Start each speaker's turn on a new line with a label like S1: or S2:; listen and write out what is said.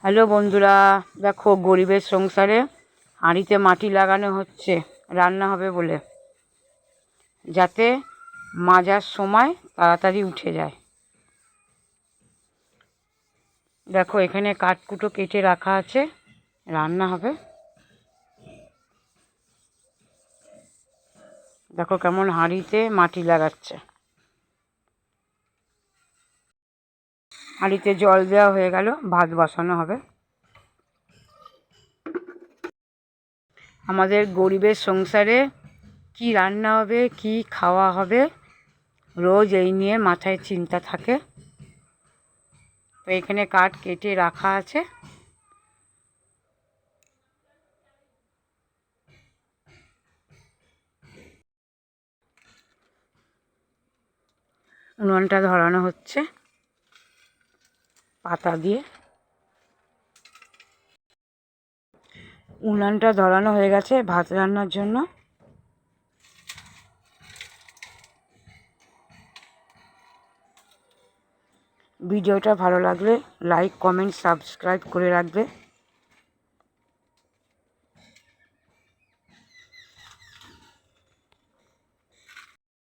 S1: Hello বন্ধুরা, দেখো গরিবের সংসারে হাঁড়িতে মাটি লাগানো হচ্ছে রান্না হবে বলে, যাতে মাজার সময় তাড়াতাড়ি উঠে যায়। দেখো এখানে কাঠকুটো কেটে রাখা আছে, রান্না হবে। দেখো কেমন হাঁড়িতে মাটি লাগাচ্ছে। হাঁড়িতে জল দেওয়া হয়ে গেল, ভাত বসানো হবে। আমাদের গরিবের সংসারে কি রান্না হবে, কি খাওয়া হবে, রোজ এই নিয়ে মাথায় চিন্তা থাকে। তো এখানে কাঠ কেটে রাখা আছে। উনুনটা ধরানো হচ্ছে পাতা দিয়ে। উনুনটা ধরানো হয়ে গেছে ভাত রান্নার জন্য। ভিডিওটা ভালো লাগলে লাইক, কমেন্ট, সাবস্ক্রাইব করে রাখবে।